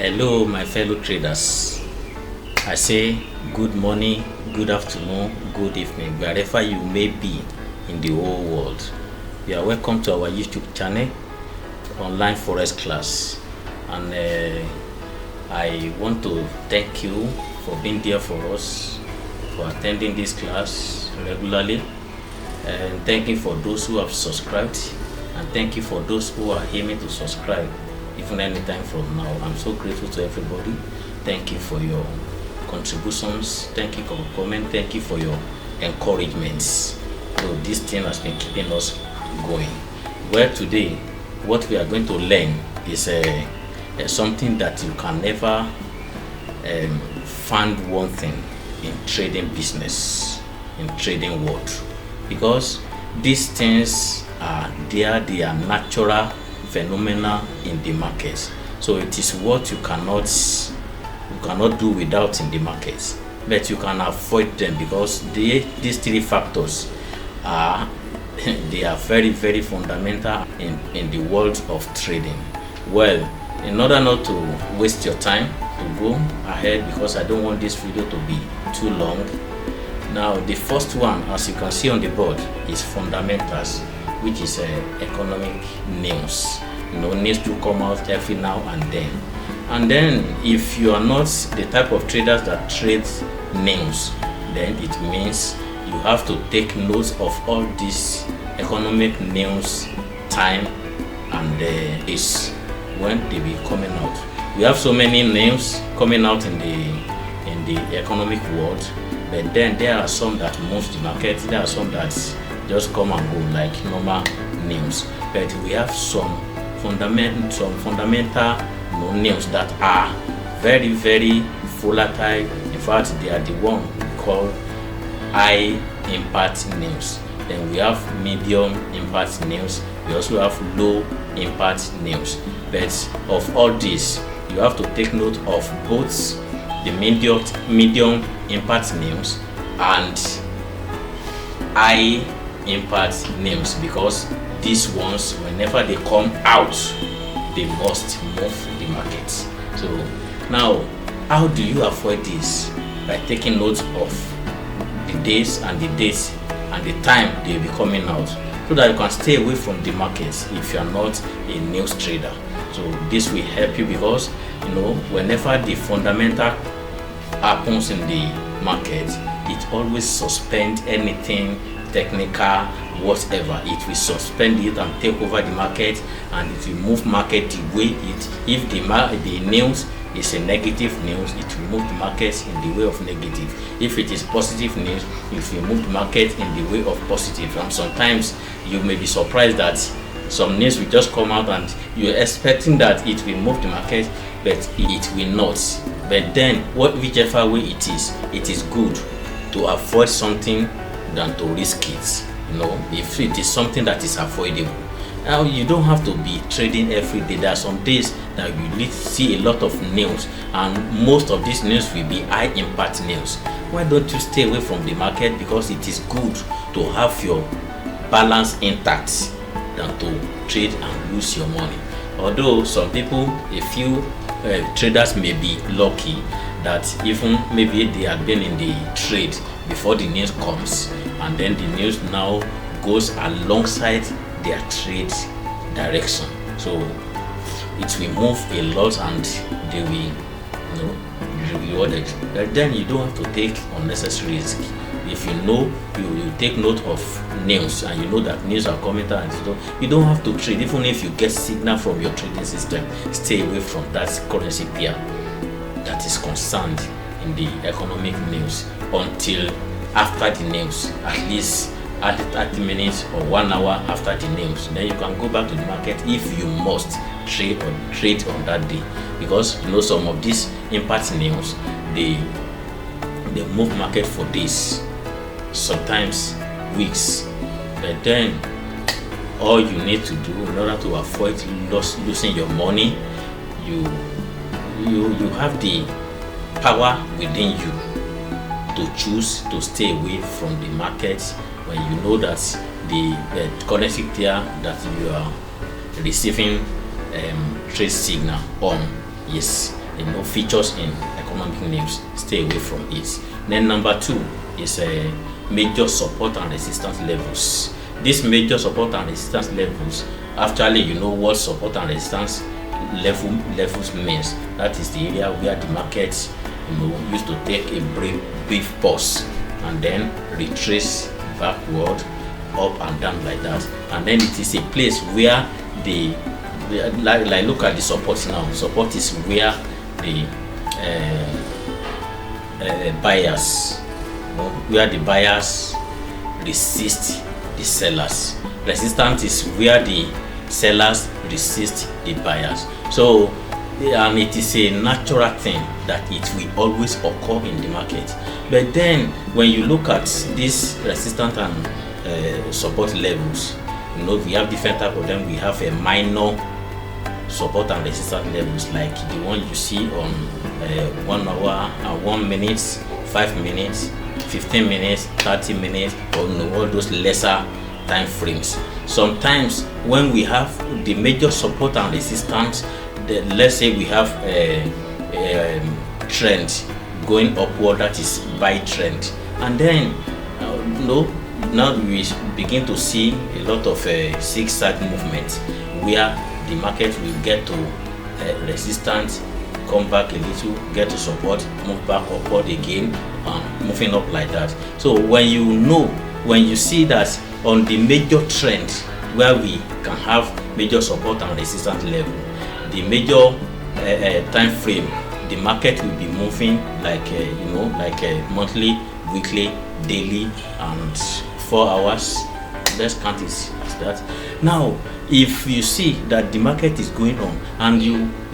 Hello, my fellow traders. I say good morning, good afternoon, good evening, wherever you may be in the whole world. You are welcome to our YouTube channel, Online Forex Class. And I want to thank you for being there for us, for attending this class regularly. And thank you for those who have subscribed. And thank you for those who are aiming to subscribe even anytime from now. I'm so grateful to everybody. Thank you for your contributions. Thank you for your comment. Thank you for your encouragements. So this thing has been keeping us going. Well, today what we are going to learn is something that you can never find one thing in trading business, in trading world, because these things are there. They are natural phenomena in the market. So it is what you cannot do without in the market, but you can avoid them because these three factors are they are very, very fundamental in the world of trading. Well, in order not to waste your time, to go ahead, because I don't want this video to be too long. Now, the first one, as you can see on the board, is fundamentals, which is economic news. News do come out every now and then. And then if you are not the type of traders that trade news, then it means you have to take notes of all this economic news time and is when they be coming out. We have so many news coming out in the economic world, but then there are some that move the market. There are some that just come and go like normal news, but we have some fundamental news that are very, very volatile. In fact, they are the one called high impact news. Then we have medium impact news. We also have low impact news. But of all this, you have to take note of both the medium impact news and high impact news, because these ones, whenever they come out, they must move the market. So now, how do you avoid this? By taking note of the days and the dates and the time they'll be coming out, so that you can stay away from the markets if you are not a news trader. So this will help you, because whenever the fundamental happens in the market, it always suspend anything technical, whatever. It will suspend it and take over the market, and it will move market the way it. If the news is a negative news, it will move the market in the way of negative. If it is positive news, it will move the market in the way of positive. And sometimes you may be surprised that some news will just come out and you're expecting that it will move the market, but it will not. But then whichever way it is good to avoid something than to risk it. If it is something that is avoidable. Now, you don't have to be trading every day. There are some days that you see a lot of news, and most of these news will be high impact news. Why don't you stay away from the market? Because it is good to have your balance intact than to trade and lose your money. Although some people, a few traders may be lucky that even maybe they have been in the trade before the news comes, and then the news now goes alongside their trade direction. So it will move a lot and they will be rewarded. But then you don't have to take unnecessary risk. If you take note of news, and you know that news are coming out, and you don't have to trade. Even if you get signal from your trading system, stay away from that currency pair that is concerned in the economic news until after the news, at least at 30 minutes or 1 hour after the news. Then you can go back to the market if you must trade on that day, because some of these impact news, they move market for days, sometimes weeks. But then all you need to do in order to avoid losing your money, you have the power within you to choose to stay away from the market when you know that the currency pair that you are receiving trade signal on is features in economic news. Stay away from it. Then number 2 is a major support and resistance levels. These major support and resistance levels, actually, you know what support and resistance levels means. That is the area where the market used to take a brief pause and then retrace backward, up and down like that. And then it is a place where like look at the support now. Support is where the buyers, where the buyers resist the sellers. Resistance is where the sellers resist the buyers. So, and it is a natural thing that it will always occur in the market. But then when you look at these resistance and support levels, we have different type of them. We have a minor support and resistance levels, like the one you see on 1 hour and 1 minute, 5 minutes, 15 minutes, 30 minutes, or all those lesser time frames. Sometimes when we have the major support and resistance, let's say we have a trend going upward, that is buy trend, and then now we begin to see a lot of zigzag movement where the market will get to resistance, come back a little, get to support, move back upward again, and moving up like that. So when you see that on the major trend where we can have major support and resistance level, the major time frame, the market will be moving like a monthly, weekly, daily, and 4 hours. Let's count it as that. Now, if you see that the market is going on and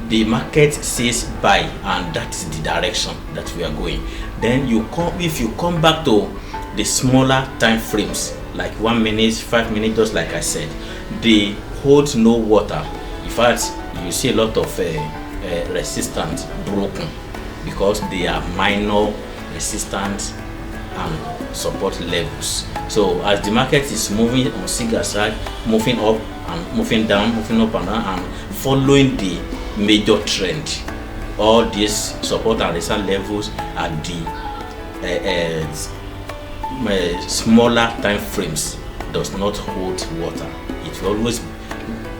the market says buy, and that is the direction that we are going, then if you come back to the smaller time frames, like 1 minute, 5 minutes, just like I said, they hold no water. In fact, you see a lot of resistance broken because they are minor resistance and support levels. So as the market is moving on zigzag, moving up and moving down, moving up and down, and following the major trend, all these support and resistance levels are the smaller time frames does not hold water. It will always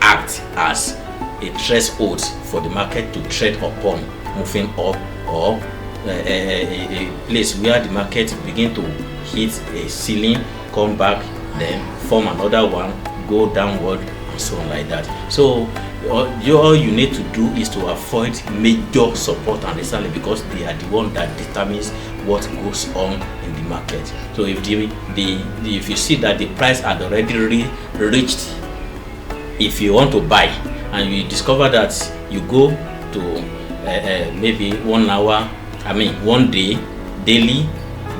act as a threshold for the market to trade upon, moving up, or a place where the market begin to hit a ceiling, come back, then form another one, go downward, and so on like that. So all you need to do is to avoid major support and resistance because they are the one that determines what goes on in the market. So if if you see that the price had already reached, if you want to buy and you discover that you go to maybe 1 hour, 1 day, daily,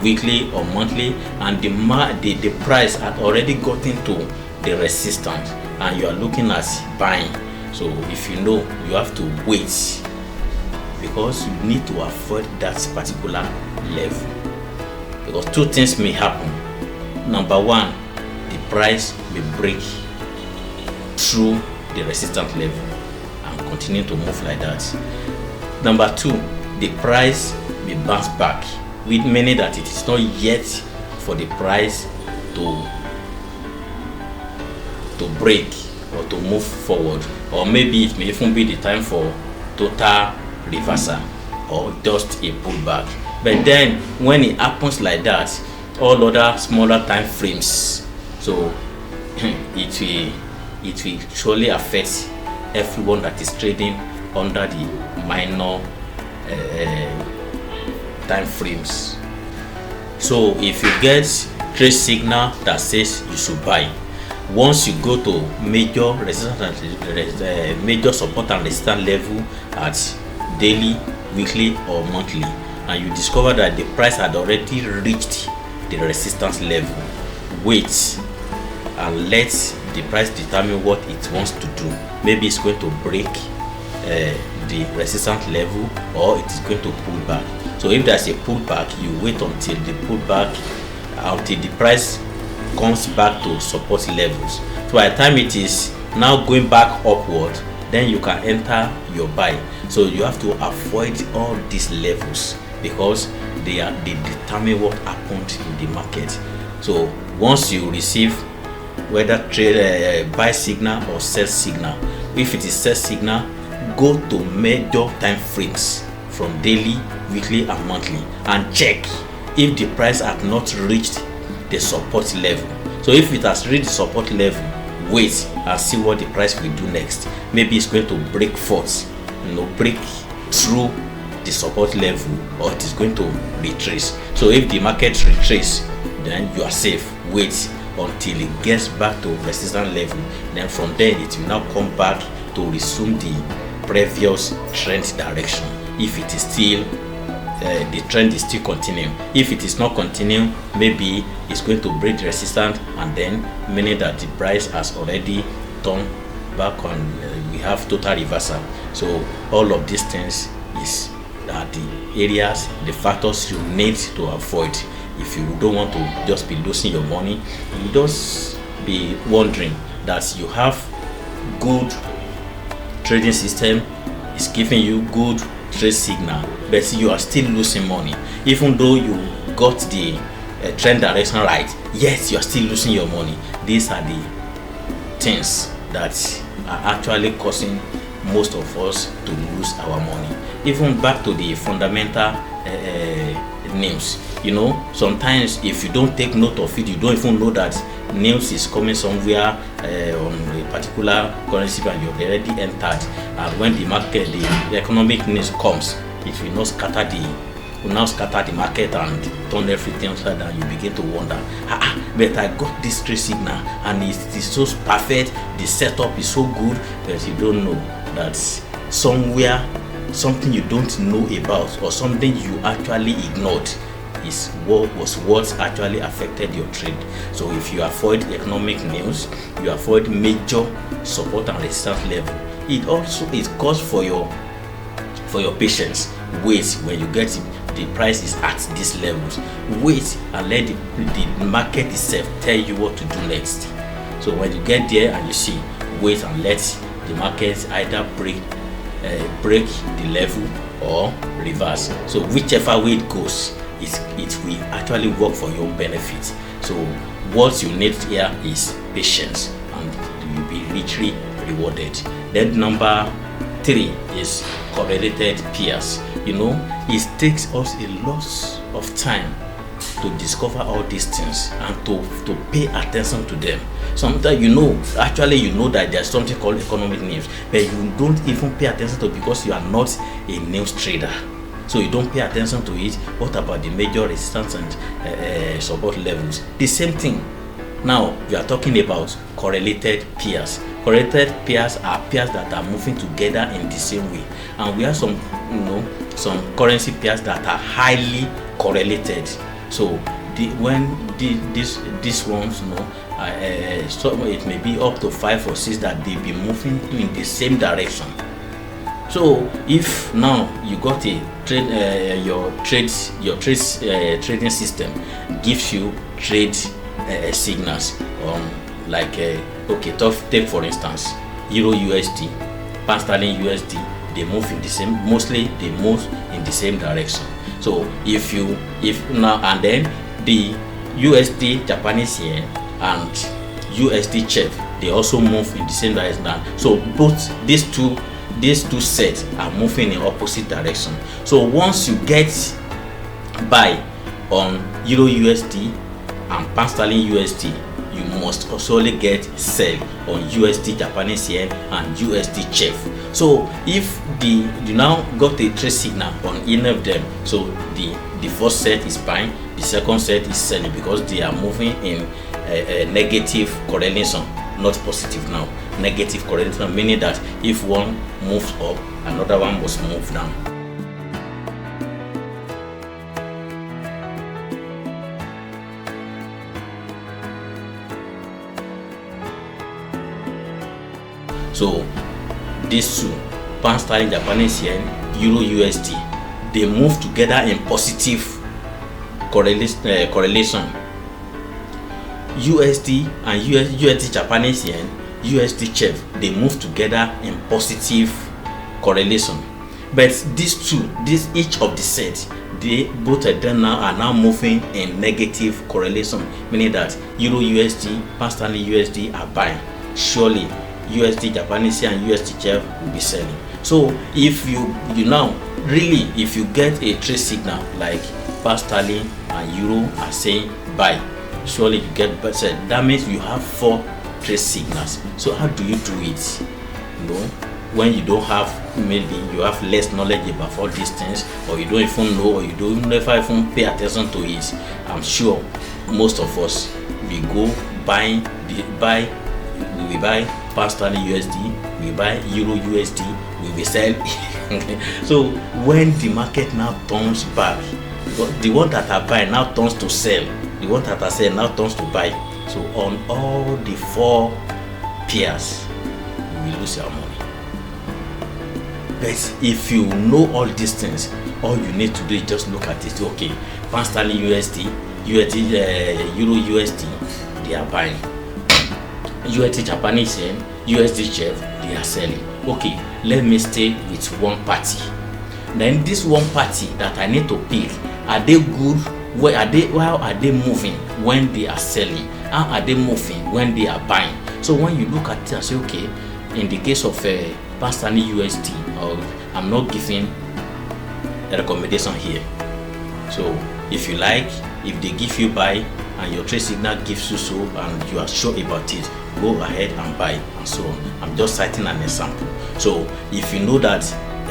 weekly or monthly, and the price had already gotten to the resistance and you are looking at buying, so if you have to wait because you need to avoid that particular level, because 2 things may happen. Number 1, the price may break through the resistance level and continue to move like that. Number 2, the price may bounce back, with meaning that it is not yet for the price to break or to move forward, or maybe it may even be the time for total reversal or just a pullback. But then when it happens like that, all other smaller time frames, so it will surely affect everyone that is trading under the minor time frames. So if you get trade signal that says you should buy, once you go to major resistance, major support and resistance level at daily, weekly or monthly, and you discover that the price had already reached the resistance level, wait and let the price determine what it wants to do. Maybe it's going to break the resistance level, or it is going to pull back. So if there's a pullback, you wait until the price comes back to support levels. So by the time it is now going back upward, then you can enter your buy. So you have to avoid all these levels because they determine what happened in the market. So once you receive whether trade buy signal or sell signal, if it is sell signal, go to major time frames from daily, weekly and monthly and check if the price has not reached the support level. So if it has reached the support level, wait and see what the price will do next. Maybe it's going to break forth, break through the support level, or it is going to retrace. So if the market retrace, then you are safe. Wait until it gets back to resistance level, then from there it will now come back to resume the previous trend direction. If it is still the trend is still continuing. If it is not continuing, maybe it's going to break the resistance, and then meaning that the price has already turned back on. We have total reversal. So all of these things is the areas, the factors you need to avoid if you don't want to just be losing your money. You just be wondering that you have good trading system, is giving you good trade signal, but you are still losing money even though you got the trend direction right, yet you are still losing your money. These are the things that are actually causing most of us to lose our money. Even back to the fundamental names, sometimes if you don't take note of it, you don't even know that news is coming somewhere on a particular currency and you've already entered, and when the market, the economic news comes, it will now scatter the market and turn everything upside down. You begin to wonder, but I got this trade signal and it is so perfect, the setup is so good, but you don't know that somewhere something you don't know about or something you actually ignored is what actually affected your trade. So if you avoid economic news, you avoid major support and resistance level, it also is cause for your patience. Wait, when you get the price is at these levels, wait and let the market itself tell you what to do next. So when you get there and you see, wait and let the market either break the level or reverse. So whichever way it goes, it will actually work for your benefit. So what you need here is patience, and you'll be richly rewarded. Then number 3 is correlated pairs. It takes us a lot of time to discover all these things and to pay attention to them. Sometimes you know that there's something called economic news, but you don't even pay attention to it because you are not a news trader. So you don't pay attention to it. What about the major resistance and support levels? The same thing. Now we are talking about correlated pairs. Correlated pairs are pairs that are moving together in the same way, and we have some currency pairs that are highly correlated. So these ones, so it may be up to 5 or 6 that they be moving in the same direction. So if now you got a trade, your trading system gives you trade signals like take for instance Euro USD, Pound Sterling USD, they move in the same, mostly they move in the same direction. So if now and then the USD Japanese yen and USD CHF, they also move in the same direction. So both these two sets are moving in opposite direction. So once you get buy on Euro USD and Pound Sterling USD, you must also get sell on USD Japanese yen and USD CHF. So if you now got a trade signal on any of them, so the first set is buying, the second set is selling, because they are moving in a negative correlation, not positive now. Negative correlation, meaning that if one moves up, another one must move down. So these two, Pound Sterling Japanese yen, Euro USD, they move together in positive correlation. USD and USD Japanese yen, USD chef, they move together in positive correlation. But these two, each of the set, they both of them now are now moving in negative correlation, meaning that Euro USD, pound sterling USD are buying. Surely USD Japanese and USD chef will be selling. So if you now really, if you get a trade signal like pound sterling and euro are saying buy, surely you get better. That means you have 4 trade signals. So how do you do it? When you don't have, maybe you have less knowledge about all these things, or you don't even know, or you don't never even pay attention to it. I'm sure most of us, we go buy pound sterling USD, we buy euro USD, we will sell. So when the market now turns back, the one that are buying now turns to sell, the one that are selling now turns to buy. So on all the 4 pairs, you will lose your money. But if you know all these things, all you need to do is just look at it. Okay, pound sterling USD, euro USD, they are buying. USD Japanese yen, USD chef, they are selling. Okay, let me stay with one party. Then this one party that I need to pick, are they good? How are they moving when they are selling? How are they moving when they are buying? So when you look at it and say, okay, in the case of pound sterling USD, I'm not giving a recommendation here. So if you like, if they give you buy and your trade signal gives you so, and you are sure about it, go ahead and buy and so on. I'm just citing an example. So if you know that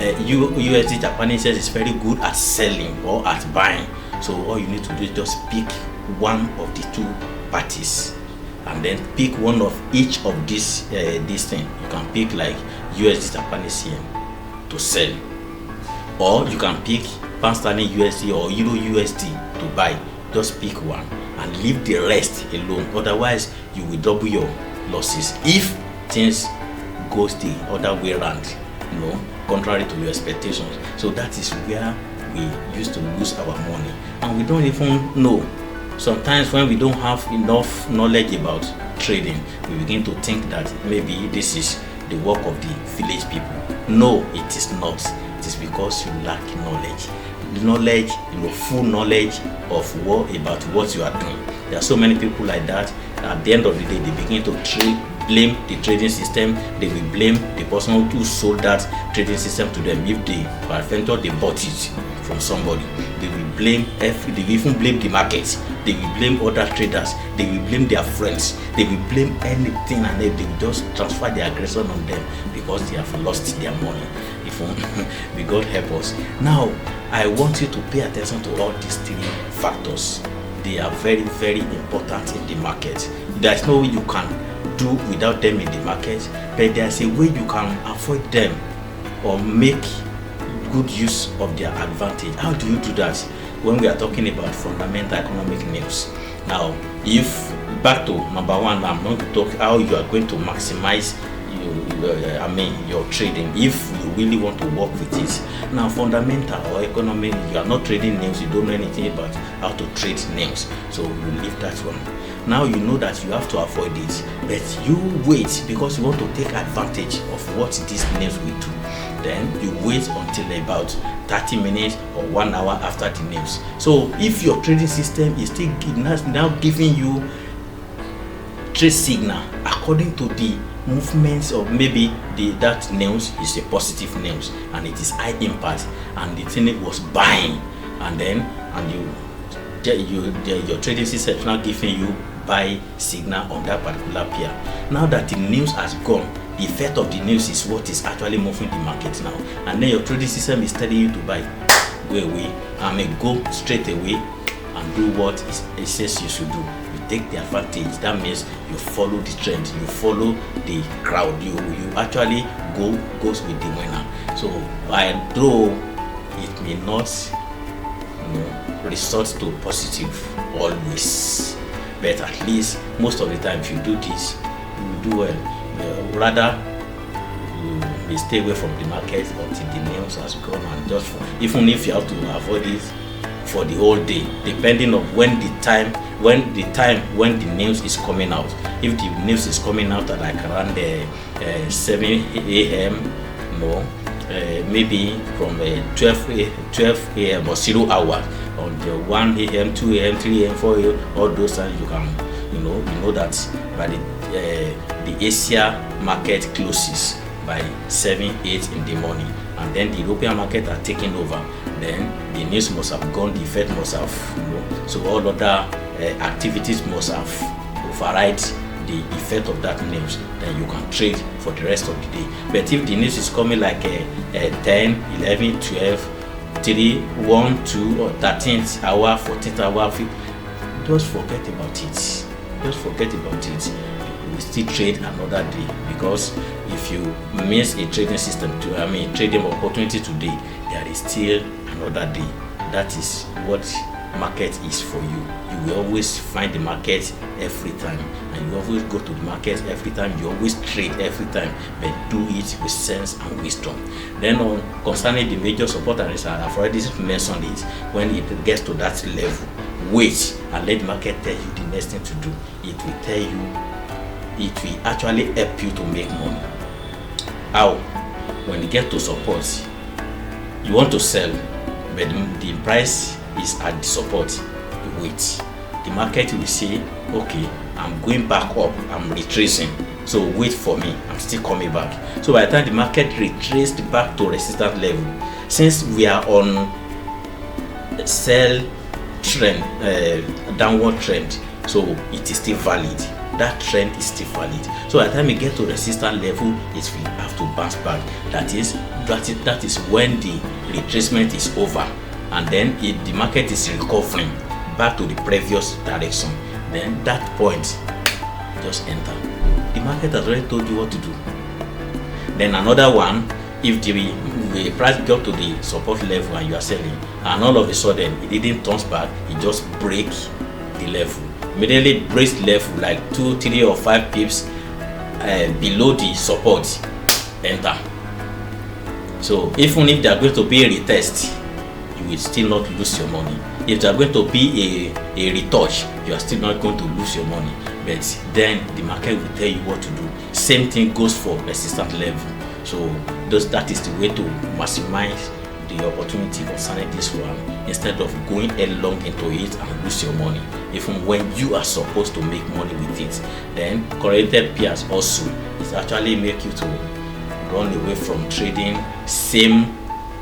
USD Japanese is very good at selling or at buying, so all you need to do is just pick one of the 2 parties, and then pick one of each of this thing. You can pick like USD Japanese yen to sell, or you can pick pound sterling USD or euro USD to buy. Just pick one and leave the rest alone. Otherwise, you will double your losses if things goes the other way around, contrary to your expectations. So that is where we used to lose our money, and we don't even know. Sometimes when we don't have enough knowledge about trading, we begin to think that maybe this is the work of the village people. No, it is not. It is because you lack knowledge. Knowledge, full knowledge of about what you are doing. There are so many people like that. At the end of the day, they begin to blame the trading system. They will blame the person who sold that trading system to them. If they bought it from somebody, they will blame they will even blame the market. They will blame other traders. They will blame their friends. They will blame anything, and they will just transfer the aggression on them because they have lost their money. If may God help us. Now, I want you to pay attention to all these 3 factors. They are very, very important in the market. There's no way you can do without them in the market, but there's a way you can avoid them or make good use of their advantage. How do you do that? When we are talking about fundamental economic news. Now, if back to number 1, I'm going to talk how you are going to maximize your trading if you really want to work with it. Now, fundamental or economic, you are not trading names, you don't know anything about how to trade names, so you leave that one. Now you know that you have to avoid it, but you wait because you want to take advantage of what these names will do. Then you wait until about 30 minutes or 1 hour after the names. So if your trading system is still now giving you trade signal according to the movements of maybe that names is a positive names and it is high impact, and the thing was buying, and your trading system is now giving you buy signal on that particular pair. Now that the news has gone, the effect of the news is what is actually moving the market now, and then your trading system is telling you to buy. Go away, go straight away and do what it says you should do. You take the advantage. That means you follow the trend, you follow the crowd, you actually goes with the winner. So although it may not resort to positive always, but at least most of the time if you do this, you will do well. Rather, you may stay away from the market until the news has gone, and even if you have to avoid it for the whole day, depending on when the time when the time when the news is coming out. If the news is coming out at like around 7 a.m. Maybe from 12 a.m. or 0 hours on the 1 a.m., 2 a.m., 3 a.m., 4 a.m., all those times you can, you know that by the Asia market closes by 7, 8 in the morning, and then the European market are taking over. Then the news must have gone, the Fed must have, so all other activities must have override the effect of that news. Then you can trade for the rest of the day. But if the news is coming like 10, 11, 12, 3, 1, 2, or 13th hour, 14th hour, just forget about it. Just forget about it. You will still trade another day, because if you miss a trading system, trading opportunity today, there is still another day. That is what market is for you. You will always find the market every time, and you always go to the market every time. You always trade every time, but do it with sense and wisdom. Then concerning the major support and resistance, I've already mentioned it. When it gets to that level, wait and let the market tell you the next thing to do. It will tell you, it will actually help you to make money. How? When you get to support, you want to sell, but the price is at the support. You wait. The market will say, okay, I'm going back up, I'm retracing, so wait for me, I'm still coming back. So by the time the market retraced back to resistance level, since we are on sell trend, downward trend, so it is still valid. That trend is still valid. So by the time we get to resistance level, it will have to bounce back. That is when the retracement is over, and then the market is recovering back to the previous direction. Then that point, just enter. The market has already told you what to do. Then another one, if the price got to the support level and you are selling, and all of a sudden it didn't turn back, it just breaks the level. Immediately breaks the level like 2, 3, or 5 pips below the support, enter. So even if they are going to be a retest, you will still not lose your money. If they are going to be a retouch, you are still not going to lose your money. But then the market will tell you what to do. Same thing goes for resistance level. So that is the way to maximize the opportunity concerning this one, instead of going headlong into it and lose your money, even when you are supposed to make money with it. Then correlated pairs also is actually make you to run away from trading same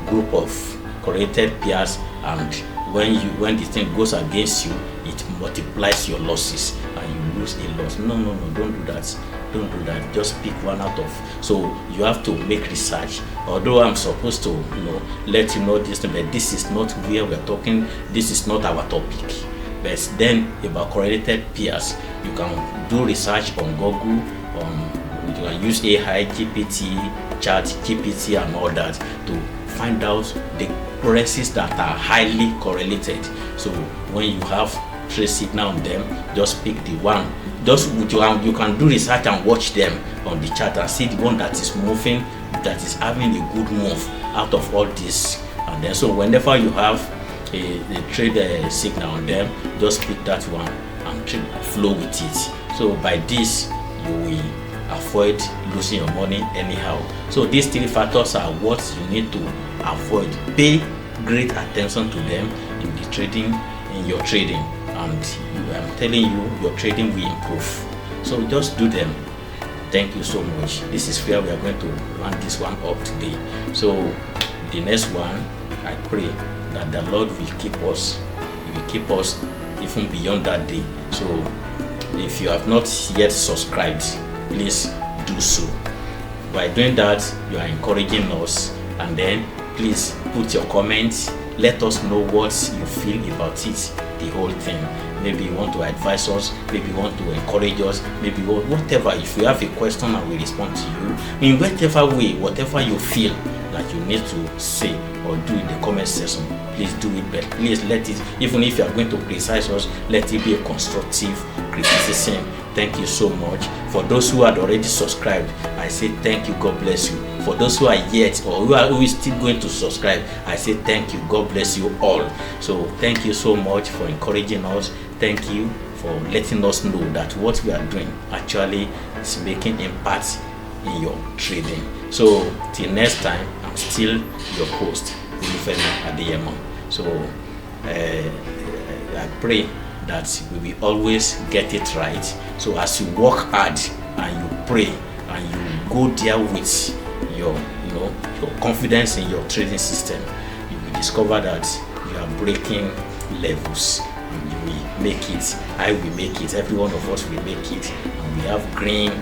group of correlated pairs, and when the thing goes against you, it multiplies your losses and you lose a loss. No, don't do that. Don't do that. Just pick one out of. So you have to make research. Although I'm supposed to, let you know this, but this is not where we're talking. This is not our topic. But then about correlated pairs, you can do research on Google. You can use AI, GPT, Chat GPT, and all that to find out the currencies that are highly correlated. So when you have trade signal on them, just pick the one. You can do research and watch them on the chart and see the one that is moving, that is having a good move out of all this. And then so whenever you have a trade signal on them, just pick that one and flow with it. So by this, you will avoid losing your money anyhow. So these 3 factors are what you need to avoid. Pay great attention to them in the trading, in your trading, and I'm telling you, your trading will improve. So just do them. Thank you so much. This is where we are going to run this one up today. So the next one, I pray that the Lord will keep us. He will keep us even beyond that day. So if you have not yet subscribed, please do so. By doing that, you are encouraging us, and then please put your comments. Let us know what you feel about it, the whole thing. Maybe you want to advise us, maybe you want to encourage us, maybe whatever. If you have a question, I will respond to you in whatever way, whatever you feel that you need to say or do in the comment section. Please do it, but please let it, even if you are going to criticize us, let it be a constructive criticism. Thank you so much. For those who had already subscribed, I say thank you, God bless you. For those who are yet or who are still going to subscribe, I say thank you, God bless you all. So thank you so much for encouraging us. Thank you for letting us know that what we are doing actually is making impact in your trading. So till next time, I'm still your host, Adeyemo. So I pray that we will always get it right. So as you work hard and you pray and you go there with your confidence in your trading system, you will discover that you are breaking levels and you will make it. I will make it. Every one of us will make it, and we have green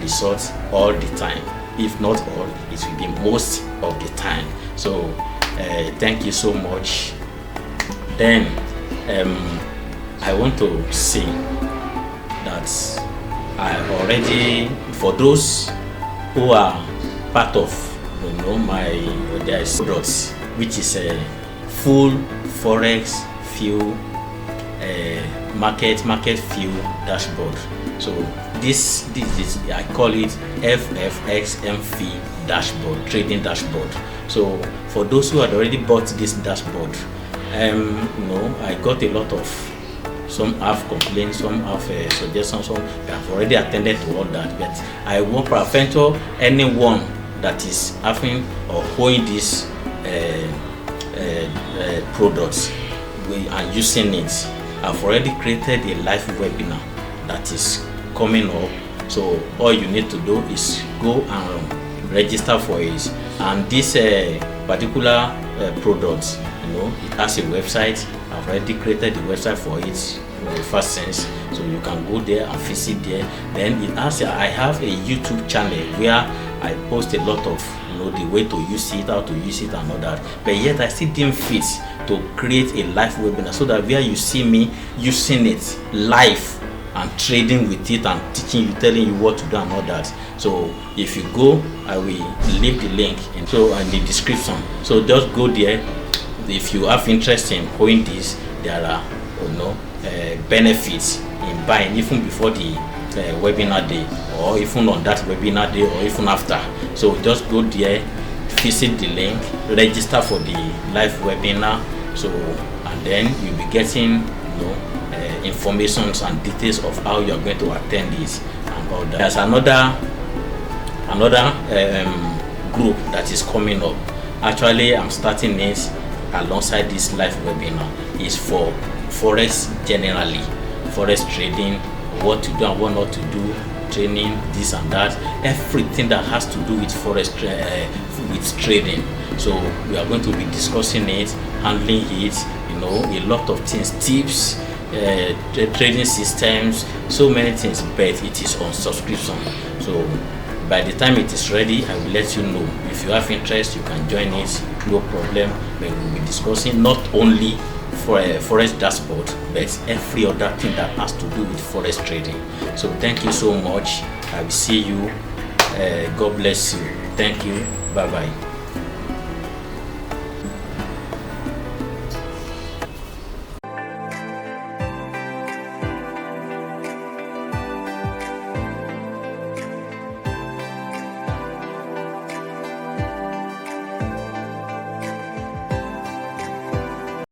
results all the time. If not all, it will be most of the time. So thank you so much. Then I want to say that I already, for those who are part of my products, which is a full forex view market view dashboard. So this is, I call it FFXMV dashboard, trading dashboard. So for those who had already bought this dashboard, I got a lot of, some have complaints, some have suggestions, some have already attended to all that. But I won't preventure anyone that is having or holding these products and using it. I've already created a live webinar that is coming up. So all you need to do is go and register for it. And this particular product, it has a website. I've already created the website for it in the first sense, so you can go there and visit there. Then it has I have a YouTube channel where I post a lot of the way to use it, how to use it and all that. But yet I still didn't fit to create a live webinar so that where you see me using it live and trading with it and teaching you, telling you what to do and all that. So if you go, I will leave the link in the description. So just go there. If you have interest in holding this, there are benefits in buying even before the webinar day, or even on that webinar day, or even after. So just go there, visit the link, register for the live webinar. So and then you'll be getting informations and details of how you are going to attend this and all that. There's another group that is coming up. Actually, I'm starting it alongside this live webinar. Is for forex generally, forex trading, what to do and what not to do, training, this and that, everything that has to do with forex with trading. So we are going to be discussing it, handling it, a lot of things, tips, trading systems, so many things. But it is on subscription. So by the time it is ready, I will let you know. If you have interest, you can join it, no problem. But we'll be discussing not only for a forex dashboard, but every other thing that has to do with forex trading. So thank you so much. I will see you. God bless you. Thank you. Bye bye.